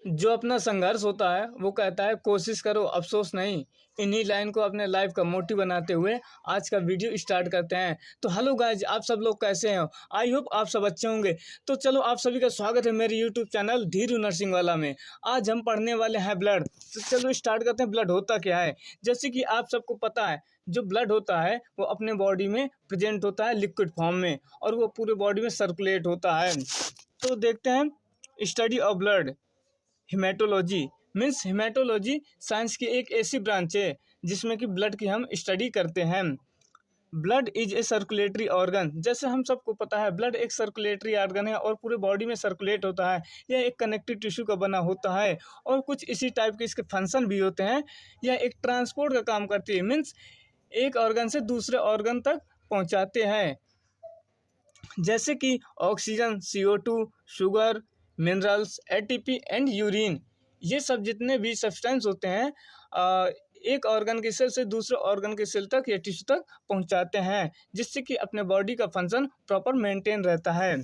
जो अपना संघर्ष होता है वो कहता है कोशिश करो अफसोस नहीं। इन्हीं लाइन को अपने लाइफ का मोटिव बनाते हुए आज का वीडियो स्टार्ट करते हैं। तो हेलो गाइज, आप सब लोग कैसे हैं? आई होप आप सब अच्छे होंगे। तो चलो, आप सभी का स्वागत है मेरे यूट्यूब चैनल धीरू नर्सिंग वाला में। आज हम पढ़ने वाले हैं ब्लड। तो चलो स्टार्ट करते हैं। ब्लड होता क्या है? जैसे कि आप सबको पता है, जो ब्लड होता है वो अपने बॉडी में प्रेजेंट होता है लिक्विड फॉर्म में, और वो पूरे बॉडी में सर्कुलेट होता है। तो देखते हैं study of blood. Haematology means haematology science की एक ऐसी ब्रांच है जिसमें कि ब्लड की हम स्टडी करते हैं। Blood is a circulatory organ. जैसे हम सबको पता है, ब्लड एक सर्कुलेटरी ऑर्गन है और पूरे बॉडी में सर्कुलेट होता है। यह एक कनेक्टिव टिश्यू का बना होता है और कुछ इसी टाइप के इसके फंक्शन भी होते हैं। यह एक ट्रांसपोर्ट का काम करती है, मीन्स एक ऑर्गन से दूसरे ऑर्गन तक पहुंचाते हैं। जैसे कि oxygen, CO2, sugar, minerals, ATP and urine. ये सब जितने भी सब्सटेंस होते हैं एक ऑर्गन के सेल से दूसरे ऑर्गन के सेल तक या टिश्यू तक पहुंचाते हैं, जिससे कि अपने बॉडी का फंक्शन प्रॉपर मेंटेन रहता है।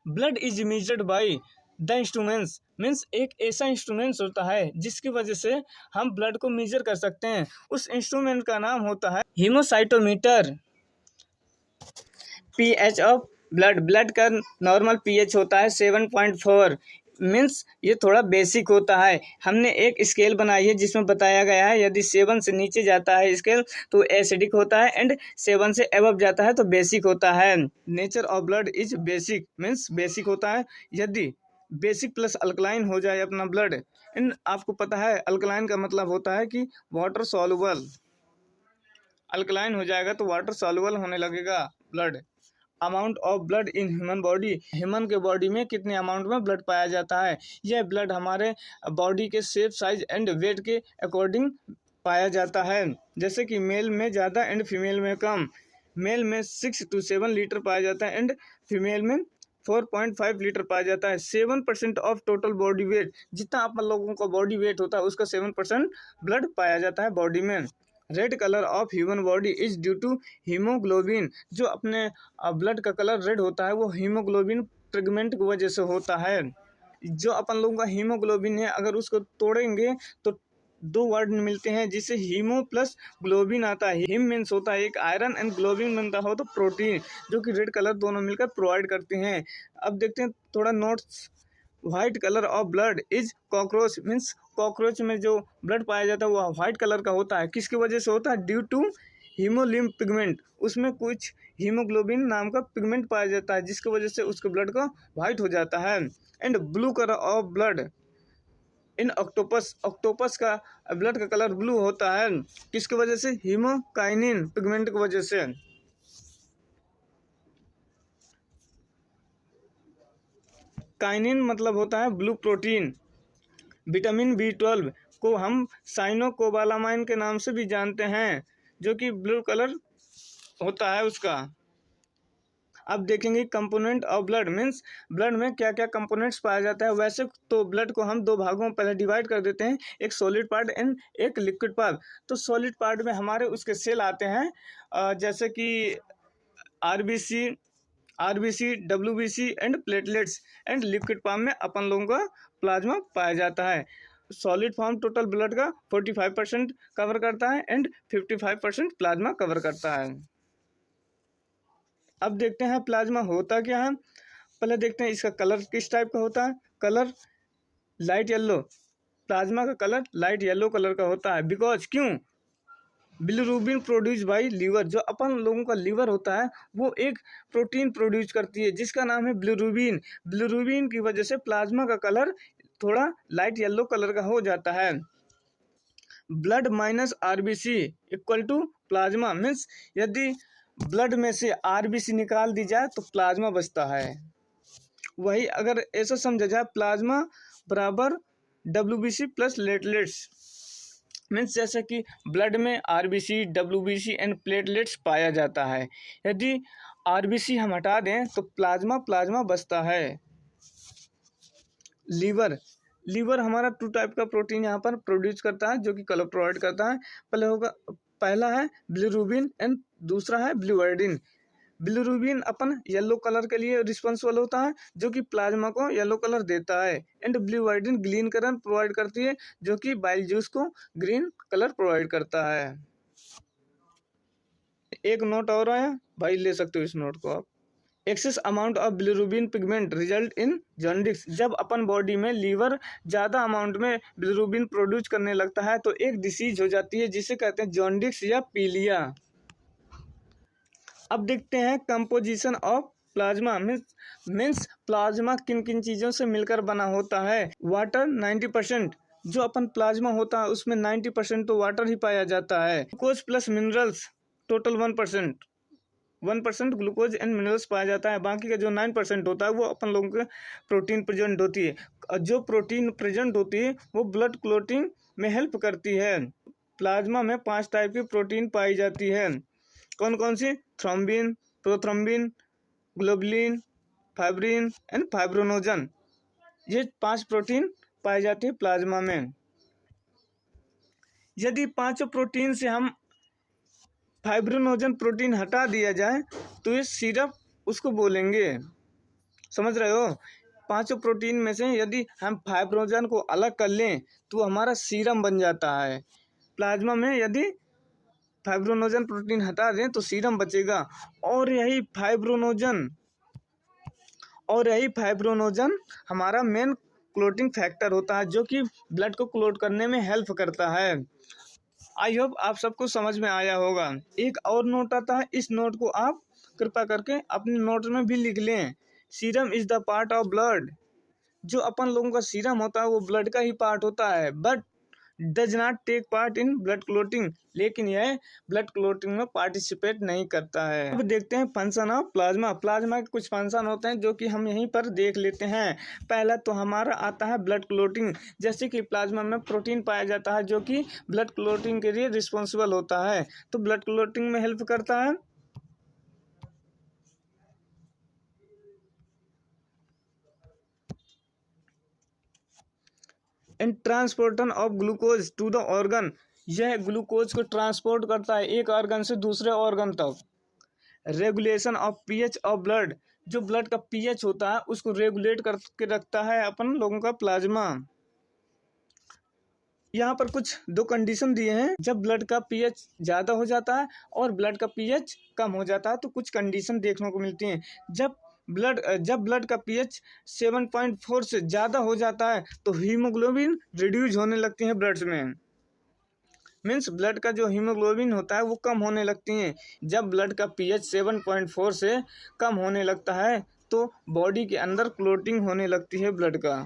Blood is measured by the instruments means एक ऐसा इंस्ट्रूमेंट्स होता है जिसकी वजह से हम ब्लड को मेजर कर सकते हैं। उस इंस्ट्रूमेंट का नाम होता है haemocytometer. PH of blood. Blood का नॉर्मल पीएच होता है 7.4। मीन्स ये थोड़ा बेसिक होता है। हमने एक स्केल बनाई है जिसमें बताया गया है यदि 7 से नीचे जाता है स्केल तो एसिडिक होता है, एंड 7 से अबव जाता है तो बेसिक होता है। Nature of blood is basic means basic होता है। यदि बेसिक प्लस अल्कलाइन हो जाए अपना ब्लड, एंड आपको पता है अल्कलाइन का मतलब होता है कि वाटर सॉल्युबल। अल्कलाइन हो जाएगा तो वाटर सॉल्युबल होने लगेगा blood. Amount of blood in human body. Human के बॉडी में कितने अमाउंट में ब्लड पाया जाता है? यह ब्लड हमारे बॉडी के शेप, साइज एंड वेट के अकॉर्डिंग पाया जाता है। जैसे कि मेल में ज़्यादा एंड फीमेल में कम। मेल में 6 to 7 लीटर पाया जाता है एंड फीमेल में 4.5 लीटर पाया जाता है। 7% ऑफ टोटल बॉडी वेट, जितना आप लोगों का बॉडी वेट होता है उसका 7% ब्लड पाया जाता है बॉडी में। Red colour of human body is due to haemoglobin. जो अपने ब्लड का कलर रेड होता है वो हीमोग्लोबिन पिगमेंट की वजह से होता है। जो अपन लोगों का हीमोग्लोबिन है, अगर उसको तोड़ेंगे तो दो वर्ड मिलते हैं जिससे हीमो प्लस ग्लोबिन आता है। हीम मीन्स होता है एक आयरन एंड ग्लोबिन बनता हो तो प्रोटीन, जो कि रेड कलर दोनों मिलकर प्रोवाइड करते हैं। अब देखते हैं थोड़ा notes. White colour of blood is cockroach means cockroach में जो ब्लड पाया जाता है वो व्हाइट कलर का होता है। किसकी वजह से होता है? Due to haemolymph pigment. उसमें कुछ हीमोग्लोबिन नाम का पिगमेंट पाया जाता है जिसकी वजह से उसके ब्लड का व्हाइट हो जाता है। And blue colour of blood in octopus. Octopus का ब्लड का कलर ब्लू होता है किसकी वजह से? हीमोकाइनिन पिगमेंट की वजह से। काइनिन मतलब होता है ब्लू प्रोटीन। विटामिन B12 को हम साइनोकोबालामाइन के नाम से भी जानते हैं, जो कि ब्लू कलर होता है उसका। अब देखेंगे component of blood means blood में क्या क्या कंपोनेंट्स पाया जाता है। वैसे तो ब्लड को हम दो भागों में पहले डिवाइड कर देते हैं, एक सॉलिड पार्ट एंड एक लिक्विड पार्ट। तो सॉलिड पार्ट में हमारे उसके सेल आते हैं, जैसे कि RBC, WBC and platelets. And liquid form में अपन लोगों का प्लाज्मा पाया जाता है। सॉलिड फॉर्म टोटल ब्लड का 45% कवर करता है एंड 55% प्लाज्मा कवर करता है। अब देखते हैं प्लाज्मा होता क्या है। पहले देखते हैं इसका कलर किस टाइप का होता है। Colour light yellow. प्लाज्मा का कलर लाइट येलो कलर का होता है। बिकॉज क्यों? Bilirubin produce by liver. जो अपन लोगों का लीवर होता है वो एक प्रोटीन प्रोड्यूस करती है जिसका नाम है बिलिरुबिन। बिलिरुबिन की वजह से प्लाज्मा का कलर थोड़ा लाइट येलो कलर का हो जाता है। Blood minus RBC equal to plasma means यदि ब्लड में से आरबीसी निकाल दी जाए तो प्लाज्मा बचता है। वही अगर ऐसा समझा जाए, प्लाज्मा बराबर WBC प्लस प्लेटलेट्स मीन्स जैसे कि ब्लड में RBC, WBC एंड प्लेटलेट्स पाया जाता है। यदि RBC हम हटा दें तो प्लाज्मा बचता है। लीवर हमारा 2 टाइप का प्रोटीन यहाँ पर प्रोड्यूस करता है जो कि कलर प्रोवाइड करता है। पहला है बिलिरुबिन एंड दूसरा है ब्लूवर्डिन। बिलिरुबिन अपन येलो कलर के लिए रिस्पॉन्सिबल होता है, जो कि प्लाज्मा को येलो कलर देता है। And bilirubin green colour provide करती है, जो कि बाइल जूस को ग्रीन कलर प्रोवाइड करता है। एक नोट और आया भाई, ले सकते हो इस नोट को आप। Excess amount of bilirubin pigment result in jaundice. जब अपन बॉडी में लीवर ज़्यादा अमाउंट में बिलिरुबिन प्रोड्यूस करने लगता है तो एक डिसीज हो जाती है जिसे कहते हैं जॉन्डिस या पीलिया। अब देखते हैं composition of plasma. Means plasma किन किन चीज़ों से मिलकर बना होता है। वाटर 90%, जो अपन प्लाज्मा होता है उसमें 90% तो वाटर ही पाया जाता है। Glucose plus minerals total 1% glucose and minerals पाया जाता है। बाकी का जो 9% होता है वो अपन लोगों के प्रोटीन प्रेजेंट होती है। जो प्रोटीन प्रेजेंट होती है वो ब्लड क्लोटिंग में हेल्प करती है। प्लाज्मा में 5 टाइप की प्रोटीन पाई जाती है। कौन कौन सी? Thrombin, prothrombin, globulin, fibrin and fibrinogen. ये 5 प्रोटीन पाई जाती है प्लाज्मा में। यदि 5 प्रोटीन से हम फाइब्रोनोजन प्रोटीन हटा दिया जाए तो ये सिरप उसको बोलेंगे। समझ रहे हो? 5 प्रोटीन में से यदि हम फाइब्रोनोजन को अलग कर लें तो हमारा सीरम बन जाता है। प्लाज्मा में यदि फाइब्रोनोजन प्रोटीन हटा दें तो सीरम बचेगा। और यही फाइब्रोनोजन हमारा मेन क्लोटिंग फैक्टर होता है, जो कि ब्लड को क्लोट करने में हेल्प करता है। आई होप आप सबको समझ में आया होगा। एक और नोट आता है, इस नोट को आप कृपया करके अपने नोट में भी लिख लें। Serum is the part of blood. जो अपन लोगों का सीरम होता है वो ब्लड का ही पार्ट होता है, but does not take part in blood clotting. लेकिन यह ब्लड क्लोटिंग में पार्टिसिपेट नहीं करता है। अब देखते हैं फंक्शन ऑफ प्लाज्मा। प्लाज्मा के कुछ फंक्शन होते हैं जो कि हम यहीं पर देख लेते हैं। पहला तो हमारा आता है ब्लड क्लोटिंग। जैसे कि प्लाज्मा में प्रोटीन पाया जाता है जो कि ब्लड क्लोटिंग के लिए रिस्पॉन्सिबल होता है, तो ब्लड क्लोटिंग में हेल्प करता है। And transportation of glucose to the organ. यह ग्लूकोज को ट्रांसपोर्ट करता है एक ऑर्गन से दूसरे ऑर्गन तक। Regulation of pH of blood. जो ब्लड का पीएच होता है उसको रेगुलेट करके रखता है अपन लोगों का प्लाज्मा। यहाँ पर कुछ 2 कंडीशन दिए हैं। जब ब्लड का पीएच ज़्यादा हो जाता है और ब्लड का पीएच कम हो जाता है तो कुछ कंडीशन देखने को मिलती हैं। जब ब्लड का पीएच 7.4 से ज़्यादा हो जाता है तो हीमोग्लोबिन रिड्यूज होने लगती है ब्लड में। मीन्स ब्लड का जो हीमोग्लोबिन होता है वो कम होने लगती हैं। जब ब्लड का पीएच 7.4 से कम होने लगता है तो बॉडी के अंदर क्लोटिंग होने लगती है ब्लड का।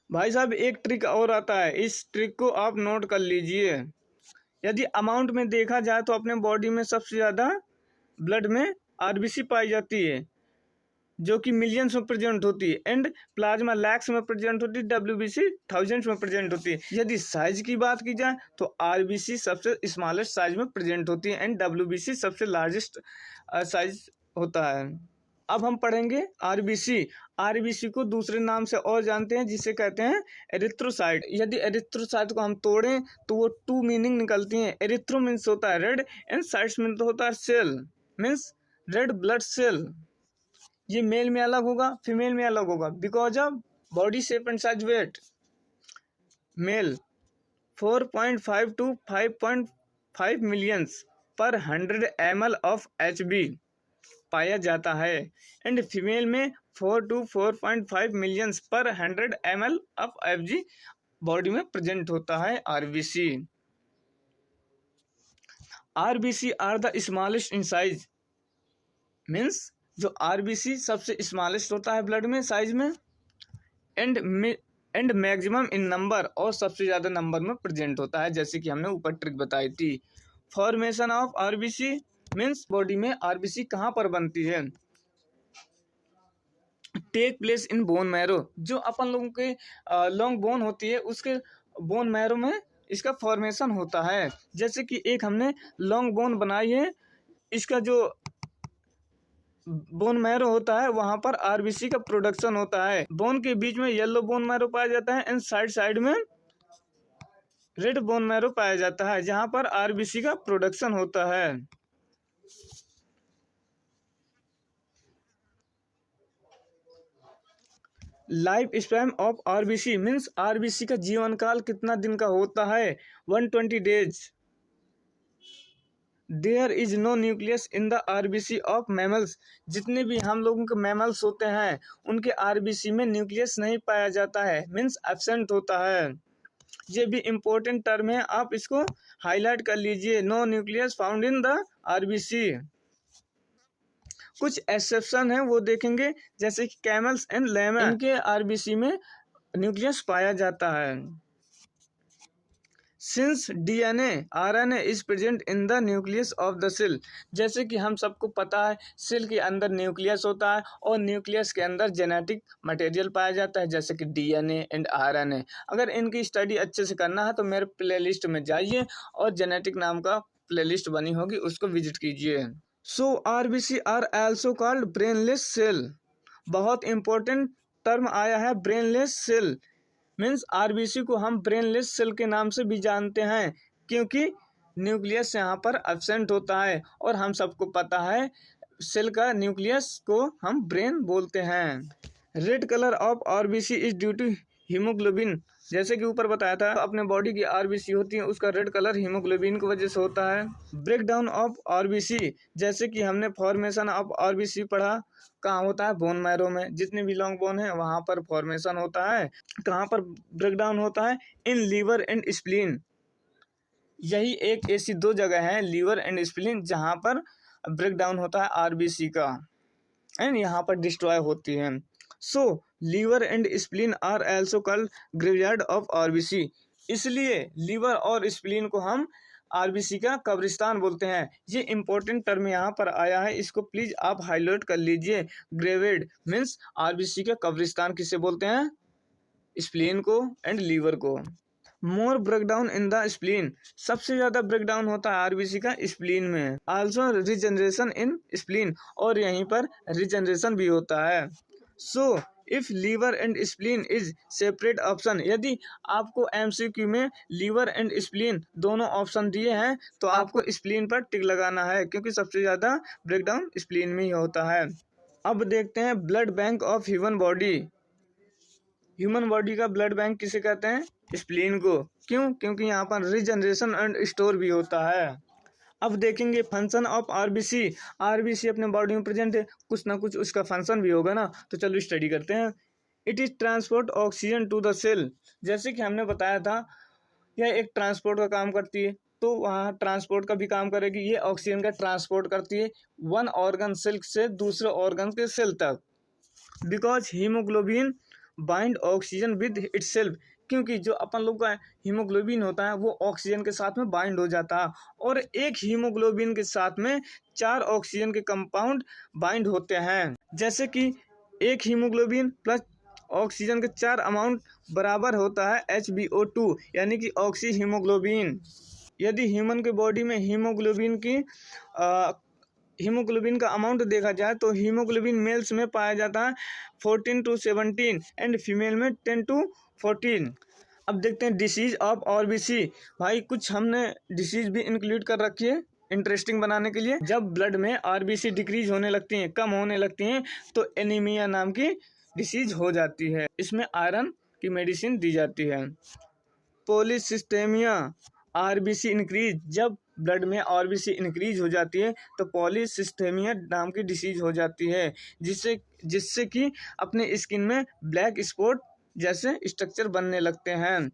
भाई साहब एक ट्रिक और आता है, इस ट्रिक को आप नोट कर लीजिए। यदि अमाउंट में देखा जाए तो अपने बॉडी में सबसे ज़्यादा ब्लड में आरबीसी पाई जाती है, जो कि मिलियंस में प्रेजेंट होती है। एंड प्लाज्मा लैक्स में प्रेजेंट होती है, डब्ल्यूबीसी थाउजेंड्स में प्रेजेंट होती है। यदि साइज की बात की जाए तो आरबीसी सबसे स्मॉलेस्ट साइज में प्रेजेंट होती है एंड डब्ल्यूबीसी सबसे लार्जेस्ट साइज होता है। अब हम पढ़ेंगे आरबीसी। आरबीसी को दूसरे नाम से और जानते हैं जिसे कहते हैं एरिथ्रोसाइट। यदि एरिथ्रोसाइट को हम तोड़ें तो वो 2 मीनिंग निकलती हैं। एरिथ्रो मीन्स होता है रेड एंड साइट्स मीन्स होता है cell, means red blood cell. ये मेल में अलग होगा, फीमेल में अलग होगा, because of body shape and size weight. Male 4.5 to 5.5 millions पर 100 ml ऑफ HB पाया जाता है एंड फीमेल में 4 to 4.5 मिलियंस पर 100 ml ऑफ FG बॉडी में प्रेजेंट होता है RBC. RBC are the smallest in size. Means जो आरबीसी सबसे स्मॉलेस्ट होता है ब्लड में साइज में एंड मैक्सिमम इन नंबर, और सबसे ज़्यादा नंबर में प्रेजेंट होता है, जैसे कि हमने ऊपर ट्रिक बताई थी। Formation of RBC means body में आरबीसी कहाँ पर बनती है। Take place in bone marrow. जो अपन लोगों के लॉन्ग बोन होती है उसके बोन मैरो में इसका फॉर्मेशन होता है। जैसे कि एक हमने लॉन्ग बोन बनाई है, इसका जो बोन मैरो होता है वहां पर आरबीसी का प्रोडक्शन होता है। बोन के बीच में येलो बोन मैरो पाया जाता है एंड साइड में रेड बोन मैरो पाया जाता है जहाँ पर आरबीसी का प्रोडक्शन होता है। Life span of RBC means RBC का जीवन काल कितना दिन का होता है, 120 days. There is no nucleus in the RBC of mammals, जितने भी हम लोगों के मैमल्स होते हैं उनके आरबीसी में न्यूक्लियस नहीं पाया जाता है, मीन्स एब्सेंट होता है। ये भी इम्पोर्टेंट टर्म है, आप इसको हाईलाइट कर लीजिए, no nucleus found in the RBC. कुछ एक्सेप्शन है वो देखेंगे, जैसे कि कैमल्स एंड लेमन, इनके आरबीसी में न्यूक्लियस पाया जाता है। Since DNA RNA is present in the nucleus of the cell, जैसे कि हम सबको पता है सेल के अंदर न्यूक्लियस होता है और न्यूक्लियस के अंदर जेनेटिक मटेरियल पाया जाता है जैसे कि डीएनए एंड आरएनए। अगर इनकी स्टडी अच्छे से करना है तो मेरे प्लेलिस्ट में जाइए और जेनेटिक नाम का प्लेलिस्ट बनी होगी, उसको विजिट कीजिए। So RBC are also called brainless cell, बहुत इंपॉर्टेंट टर्म आया है ब्रेनलेस सेल, मीन्स आरबीसी को हम ब्रेनलेस सेल के नाम से भी जानते हैं क्योंकि न्यूक्लियस यहाँ पर एब्सेंट होता है और हम सबको पता है सेल का न्यूक्लियस को हम ब्रेन बोलते हैं। Red colour of RBC is due to haemoglobin, जैसे कि ऊपर बताया था अपने बॉडी की आरबीसी होती है उसका रेड कलर हीमोग्लोबिन की वजह से होता है। ब्रेक डाउन ऑफ आरबीसी, जैसे कि हमने फॉर्मेशन ऑफ आरबीसी पढ़ा, कहाँ होता है, बोन मैरो में, जितने भी लॉन्ग बोन है वहाँ पर फॉर्मेशन होता है। कहाँ पर ब्रेक डाउन होता है, इन लीवर एंड स्प्लीन, यही एक ऐसी दो जगह है लीवर एंड स्प्लीन जहाँ पर ब्रेक डाउन होता है आरबीसी का एंड यहाँ पर डिस्ट्रॉय होती है। So liver and spleen are also called graveyard of RBC, इसलिए लीवर और स्प्लीन को हम आरबीसी का कब्रिस्तान बोलते हैं। ये इंपॉर्टेंट टर्म यहाँ पर आया है, इसको प्लीज आप हाईलाइट कर लीजिए। ग्रेवेड मीन्स आरबीसी का कब्रिस्तान किसे बोलते हैं, स्प्लीन को एंड लीवर को। मोर ब्रेकडाउन इन द स्प्लीन, सबसे ज्यादा ब्रेकडाउन होता है आरबीसी का स्प्लीन में। आल्सो रिजनरेशन इन स्प्लीन, और यहीं पर रिजनरेशन भी होता है। So if liver and spleen is separate option, यदि आपको एमसीक्यू में लीवर एंड स्प्लीन दोनों ऑप्शन दिए हैं तो आपको स्प्लीन पर टिक लगाना है क्योंकि सबसे ज्यादा ब्रेकडाउन स्प्लीन में ही होता है। अब देखते हैं blood bank of human body. Human body का ब्लड बैंक किसे कहते हैं, स्प्लीन को, क्यों, क्योंकि यहाँ पर रिजनरेशन एंड स्टोर भी होता है। अब देखेंगे फंक्शन ऑफ आरबीसी, आरबीसी अपने बॉडी में प्रेजेंट है, कुछ ना कुछ उसका फंक्शन भी होगा ना, तो चलो स्टडी करते हैं। It is transport oxygen to the cell, जैसे कि हमने बताया था यह एक ट्रांसपोर्ट का काम करती है, तो वहाँ ट्रांसपोर्ट का भी काम करेगी, ये ऑक्सीजन का ट्रांसपोर्ट करती है वन ऑर्गन सेल से दूसरे ऑर्गन के सेल तक। Because haemoglobin bind oxygen with itself, क्योंकि जो अपन लोग का हीमोग्लोबिन होता है वो ऑक्सीजन के साथ में बाइंड हो जाता है और एक हीमोग्लोबिन के साथ में 4 ऑक्सीजन के कंपाउंड बाइंड होते हैं। जैसे कि एक हीमोग्लोबिन प्लस ऑक्सीजन के 4 अमाउंट बराबर होता है HbO2, यानी कि ऑक्सी हीमोग्लोबिन। यदि ह्यूमन के बॉडी में हीमोग्लोबिन का अमाउंट देखा जाए तो हीमोग्लोबिन मेल्स में पाया जाता है 14 to 17 एंड फीमेल में 10 to 14। अब देखते हैं डिसीज ऑफ आरबीसी, भाई कुछ हमने डिसीज भी इंक्लूड कर रखी है इंटरेस्टिंग बनाने के लिए। जब ब्लड में आरबीसी डिक्रीज होने लगती हैं, कम होने लगती हैं, तो एनीमिया नाम की डिसीज हो जाती है, इसमें आयरन की मेडिसिन दी जाती है। पॉलीसिस्टेमिया आरबीसी इंक्रीज, जब ब्लड में आरबीसी इंक्रीज हो जाती है तो पॉलीसिस्टेमिया नाम की डिसीज हो जाती है, जिससे कि अपने स्किन में ब्लैक स्पॉट जैसे स्ट्रक्चर बनने लगते हैं।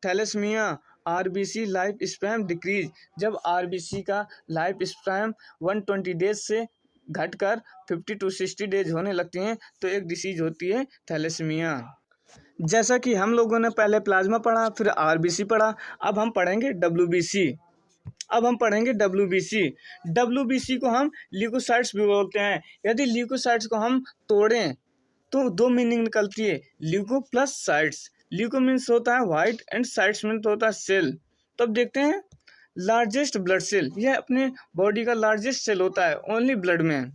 Thalassaemia RBC life span decrease, जब आरबीसी का लाइफ स्पैन 120 डेज से घटकर 50 to 60 डेज होने लगती हैं तो एक डिसीज होती है थैलेसीमिया। जैसा कि हम लोगों ने पहले प्लाज्मा पढ़ा, फिर आरबीसी पढ़ा, अब हम पढ़ेंगे डब्ल्यूबीसी को हम ल्यूकोसाइट्स भी बोलते हैं। यदि ल्यूकोसाइट्स को हम तोड़ें तो 2 मीनिंग निकलती है, leuco plus sites. Leuco means होता है वाइट एंड साइट्स मीन्स होता है सेल। तो अब देखते हैं लार्जेस्ट ब्लड सेल, यह अपने बॉडी का लार्जेस्ट सेल होता है ओनली ब्लड में,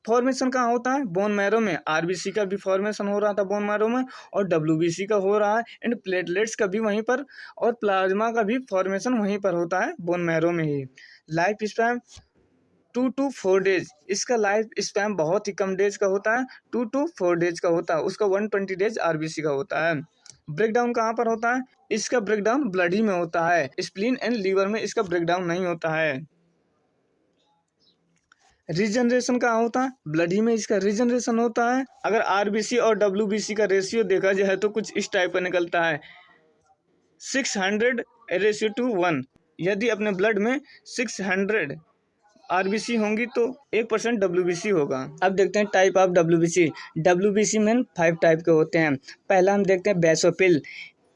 फॉर्मेशन कहाँ होता है? बोन मैरो में। आरबीसी का भी फॉर्मेशन हो रहा था बोन मैरो में और डब्ल्यूबीसी का हो रहा है, एंड प्लेटलेट्स का भी वहीं पर और प्लाज्मा का भी फॉर्मेशन वहीं पर होता है बोन मैरो में ही। लाइफ स्पैन 2 to 4 डेज, इसका लाइफ स्पैन बहुत ही कम डेज का होता है, 2 to 4 डेज का होता है। उसका 120 डेज आरबीसी का होता है। ब्रेकडाउन कहाँ पर होता है? इसका ब्रेकडाउन ब्लड ही में होता है, स्प्लीन एंड लीवर में इसका ब्रेकडाउन नहीं होता है। रीजनरेशन कहाँ होता है? ब्लड ही में इसका रीजनरेशन होता है। अगर आरबीसी और डब्ल्यूबीसी का रेशियो देखा जाए तो कुछ इस टाइप का निकलता है, 600:1। यदि अपने ब्लड में 600 आरबीसी होंगी तो 1% डब्ल्यूबीसी होगा। अब देखते हैं टाइप ऑफ डब्ल्यूबीसी। डब्ल्यूबीसी में 5 टाइप के होते हैं। पहला हम देखते हैं बेसोफिल।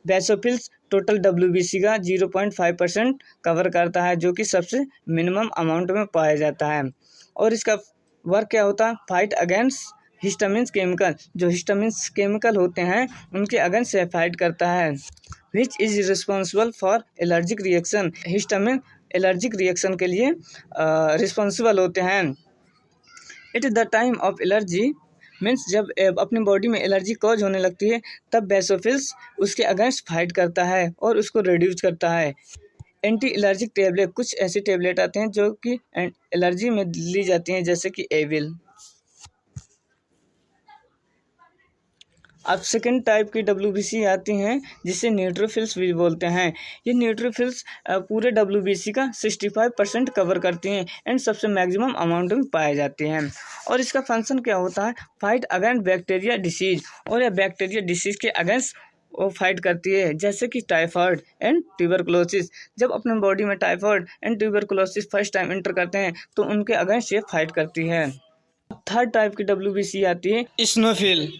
बेसोफिल्स टोटल डब्ल्यूबीसी का 0.5% कवर करता है, जो कि सबसे मिनिमम अमाउंट में पाया जाता है। और इसका वर्क क्या होता है? Fight against histamines chemical. जो हिस्टामिन्स केमिकल होते हैं उनके अगेंस्ट से फाइट करता है। Which is responsible for allergic reaction. Histamine allergic reaction के लिए रिस्पॉन्सिबल होते हैं। It is the time of allergy means जब अपनी बॉडी में एलर्जी कॉज होने लगती है तब बेसोफिल्स उसके अगेंस्ट फाइट करता है और उसको रिड्यूस करता है। एंटी एलर्जिक टेबलेट, कुछ ऐसे टेबलेट आते हैं जो कि एलर्जी में ली जाती हैं, जैसे कि एविल। अब सेकेंड टाइप की डब्ल्यूबीसी आती हैं जिसे न्यूट्रोफिल्स भी बोलते हैं। ये न्यूट्रोफिल्स पूरे डब्ल्यूबीसी का 65% कवर करती हैं एंड सबसे मैक्सिमम अमाउंट में पाए जाते हैं। और इसका फंक्शन क्या होता है? Fight against bacteria disease. और यह बैक्टीरिया डिसीज के अगेंस्ट वो फाइट करती है, जैसे कि टाइफाइड एंड ट्यूबरकुलोसिस। जब अपने बॉडी में typhoid and tuberculosis first time enter करते हैं तो उनके अगेंस्ट ये फाइट करती है। थर्ड टाइप की डब्ल्यूबीसी आती है इस्नोफिल,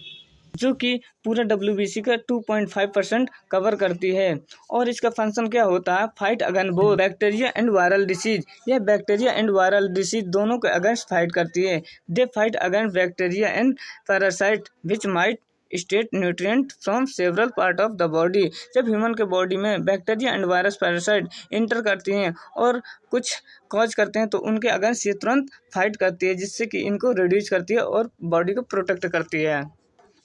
जो कि पूरा डब्ल्यूबीसी का 2.5% कवर करती है। और इसका फंक्शन क्या होता है? Fight against both bacteria and viral disease. यह बैक्टीरिया एंड वायरल डिसीज दोनों के अगेंस्ट फाइट करती है। They fight against bacteria and parasite which might state nutrient from several part of the body. जब ह्यूमन के बॉडी में bacteria and virus parasite inter करती हैं और कुछ कॉज करते हैं तो उनके अगेंस्ट ये तुरंत फाइट करती है, जिससे कि इनको रिड्यूस करती है और बॉडी को प्रोटेक्ट करती है।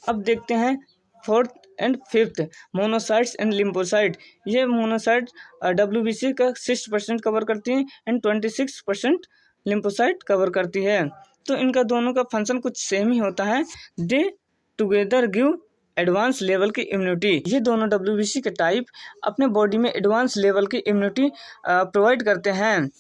अब देखते हैं fourth and fifth, monocytes and lymphocyte. ये मोनोसाइट डब्ल्यूबीसी का 6% कवर करती हैं एंड 26% लिम्फोसाइट कवर करती है। तो इनका दोनों का फंक्शन कुछ सेम ही होता है। दे टुगेदर गिव एडवांस लेवल की इम्यूनिटी। ये दोनों डब्ल्यूबीसी के टाइप अपने बॉडी में एडवांस लेवल की इम्यूनिटी प्रोवाइड करते हैं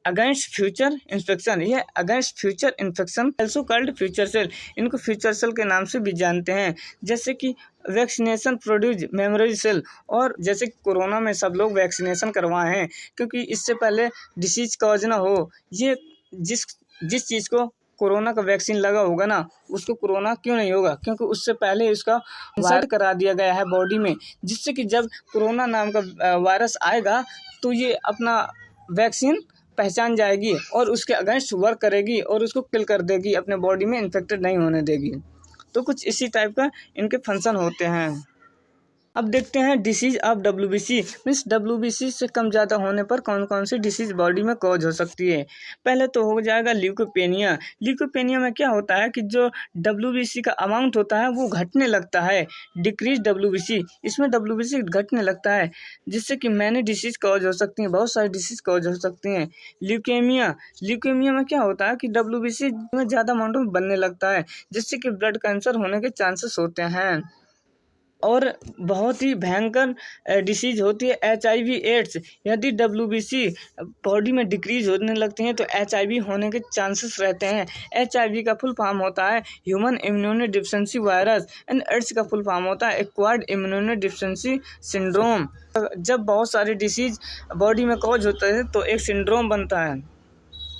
अगेंस्ट फ्यूचर इन्फेक्शन। ये against future infection also called future cell. इनको फ्यूचर सेल के नाम से भी जानते हैं, जैसे कि वैक्सीनेशन प्रोड्यूस मेमोरी सेल। और जैसे कोरोना में सब लोग वैक्सीनेशन करवाए हैं क्योंकि इससे पहले डिसीज कॉज ना हो। ये जिस चीज़ को कोरोना का वैक्सीन लगा होगा ना, उसको कोरोना क्यों नहीं होगा? क्योंकि उससे पहले उसका इंसर्ट करा दिया गया है बॉडी में, जिससे कि जब कोरोना नाम का वायरस आएगा तो ये अपना वैक्सीन पहचान जाएगी और उसके अगेंस्ट वर्क करेगी और उसको किल कर देगी, अपने बॉडी में इन्फेक्टेड नहीं होने देगी। तो कुछ इसी टाइप का इनके फंक्शन होते हैं। अब देखते हैं disease of WBC means WBC से कम ज़्यादा होने पर कौन कौन सी डिसीज बॉडी में कॉज हो सकती है। पहले तो हो जाएगा ल्यूकोपेनिया। ल्यूकोपेनिया में क्या होता है कि जो डब्ल्यूबीसी का अमाउंट होता है वो घटने लगता है, डिक्रीज डब्ल्यूबीसी। इसमें डब्ल्यूबीसी घटने लगता है जिससे कि मैनी डिसीज कॉज हो सकती हैं, बहुत सारी डिसीज कॉज हो सकती हैं। ल्यूकेमिया में क्या होता है कि डब्ल्यूबीसी में ज़्यादा अमाउंट में बनने लगता है, जिससे कि ब्लड कैंसर होने के चांसेस होते हैं। और बहुत ही भयंकर डिसीज होती है HIV एड्स। यदि डब्ल्यूबीसी बॉडी में डिक्रीज होने लगती हैं तो HIV होने के चांसेस रहते हैं। HIV का फुल फॉर्म होता है human immunodeficiency virus and AIDS का फुल फॉर्म होता है एक्वायर्ड इम्यूनो डिफिशिएंसी सिंड्रोम। जब बहुत सारे डिसीज बॉडी में कॉज होते हैं तो एक सिंड्रोम बनता है।